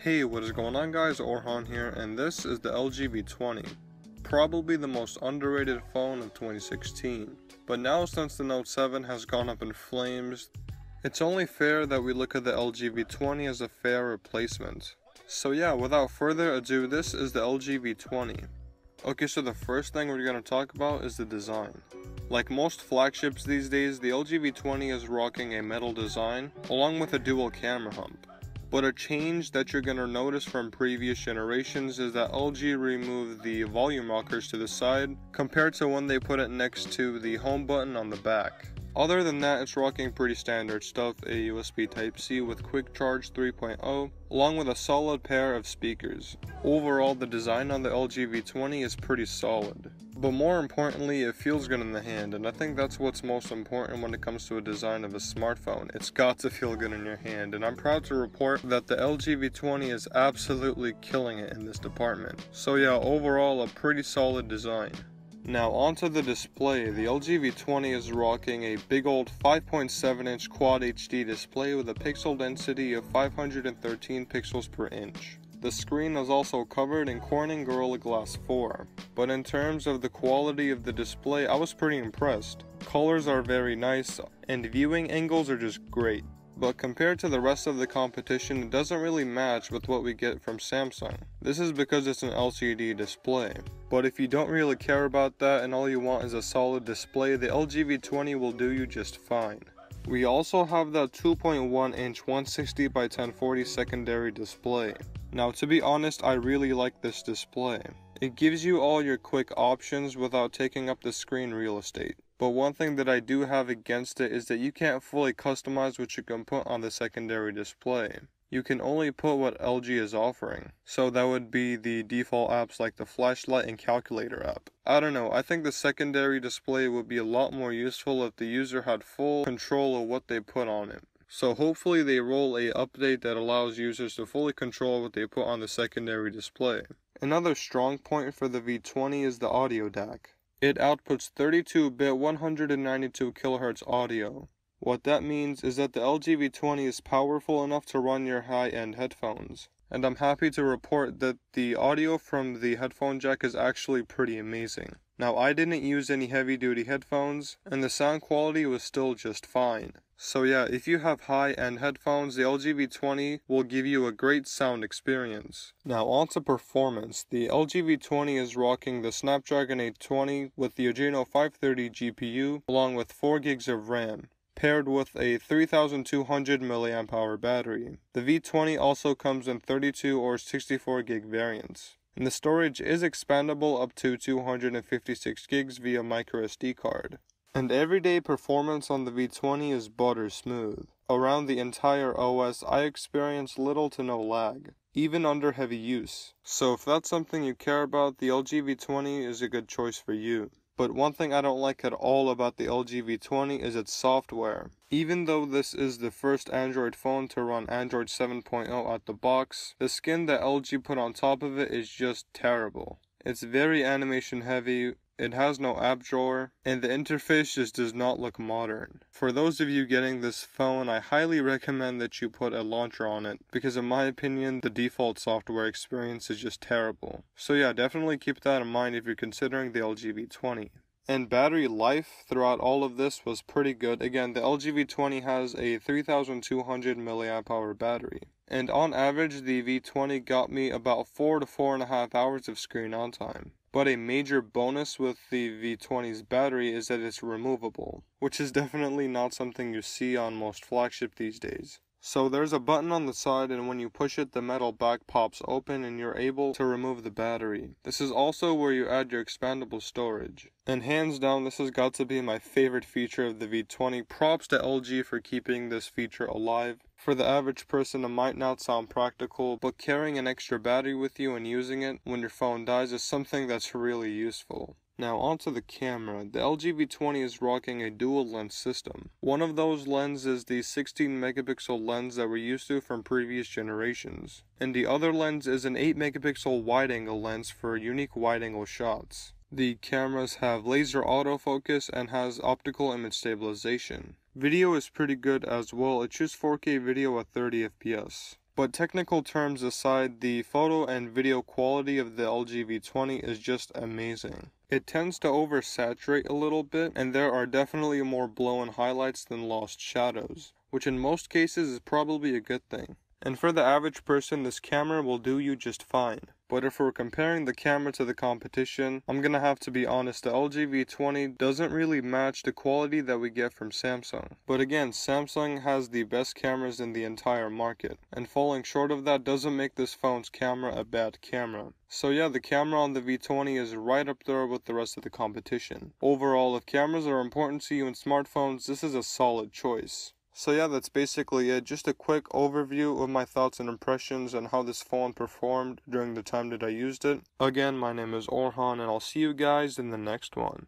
Hey, what is going on guys, Orhan here, and this is the LG V20. Probably the most underrated phone of 2016. But now since the Note 7 has gone up in flames, it's only fair that we look at the LG V20 as a fair replacement. So yeah, without further ado, this is the LG V20. Okay, so the first thing we're going to talk about is the design. Like most flagships these days, the LG V20 is rocking a metal design, along with a dual camera hump. But a change that you're going to notice from previous generations is that LG removed the volume rockers to the side compared to when they put it next to the home button on the back. Other than that, it's rocking pretty standard stuff, a USB Type-C with Quick Charge 3.0, along with a solid pair of speakers. Overall, the design on the LG V20 is pretty solid. But more importantly, it feels good in the hand, and I think that's what's most important when it comes to a design of a smartphone. It's got to feel good in your hand, and I'm proud to report that the LG V20 is absolutely killing it in this department. So yeah, overall, a pretty solid design. Now onto the display. The LG V20 is rocking a big old 5.7-inch Quad HD display with a pixel density of 513 pixels per inch. The screen is also covered in Corning Gorilla Glass 4, but in terms of the quality of the display, I was pretty impressed. Colors are very nice, and viewing angles are just great. But compared to the rest of the competition, it doesn't really match with what we get from Samsung. This is because it's an LCD display. But if you don't really care about that and all you want is a solid display, the LG V20 will do you just fine. We also have that 2.1-inch 160 by 1040 secondary display. Now to be honest, I really like this display. It gives you all your quick options without taking up the screen real estate. But one thing that I do have against it is that you can't fully customize what you can put on the secondary display. You can only put what LG is offering. So that would be the default apps like the flashlight and calculator app. I don't know, I think the secondary display would be a lot more useful if the user had full control of what they put on it. So hopefully they roll a update that allows users to fully control what they put on the secondary display. Another strong point for the V20 is the audio DAC. It outputs 32-bit 192 kHz audio. What that means is that the LG V20 is powerful enough to run your high-end headphones. And I'm happy to report that the audio from the headphone jack is actually pretty amazing. Now, I didn't use any heavy-duty headphones, and the sound quality was still just fine. So yeah, if you have high-end headphones, the LG V20 will give you a great sound experience. Now onto performance. The LG V20 is rocking the Snapdragon 820 with the Adreno 530 GPU, along with 4 gigs of RAM, paired with a 3200 mAh battery. The V20 also comes in 32 or 64 gig variants. And the storage is expandable up to 256 gigs via microSD card. And everyday performance on the V20 is butter smooth. Around the entire OS, I experienced little to no lag, even under heavy use. So if that's something you care about, the LG V20 is a good choice for you. But one thing I don't like at all about the LG V20 is its software. Even though this is the first Android phone to run Android 7.0 out the box, the skin that LG put on top of it is just terrible. It's very animation heavy, it has no app drawer, and the interface just does not look modern. For those of you getting this phone, I highly recommend that you put a launcher on it, because in my opinion, the default software experience is just terrible. So yeah, definitely keep that in mind if you're considering the LG V20. And battery life throughout all of this was pretty good. Again, the LG V20 has a 3200 mAh battery. And on average, the V20 got me about 4 to 4.5 hours of screen on time. But a major bonus with the V20's battery is that it's removable, which is definitely not something you see on most flagship these days. So there's a button on the side, and when you push it, the metal back pops open and you're able to remove the battery. This is also where you add your expandable storage. And hands down, this has got to be my favorite feature of the V20. Props to LG for keeping this feature alive. For the average person, it might not sound practical, but carrying an extra battery with you and using it when your phone dies is something that's really useful. Now onto the camera. The LG V20 is rocking a dual lens system. One of those lenses is the 16 megapixel lens that we're used to from previous generations. And the other lens is an 8 megapixel wide angle lens for unique wide angle shots. The cameras have laser autofocus and has optical image stabilization. Video is pretty good as well. It shoots 4K video at 30 FPS. But technical terms aside, the photo and video quality of the LG V20 is just amazing. It tends to oversaturate a little bit, and there are definitely more blown highlights than lost shadows, which in most cases is probably a good thing. And for the average person, this camera will do you just fine. But if we're comparing the camera to the competition, I'm gonna have to be honest, the LG V20 doesn't really match the quality that we get from Samsung. But again, Samsung has the best cameras in the entire market, and falling short of that doesn't make this phone's camera a bad camera. So yeah, the camera on the V20 is right up there with the rest of the competition. Overall, if cameras are important to you in smartphones, this is a solid choice. So yeah, that's basically it. Just a quick overview of my thoughts and impressions on how this phone performed during the time that I used it. Again, my name is Orhan, and I'll see you guys in the next one.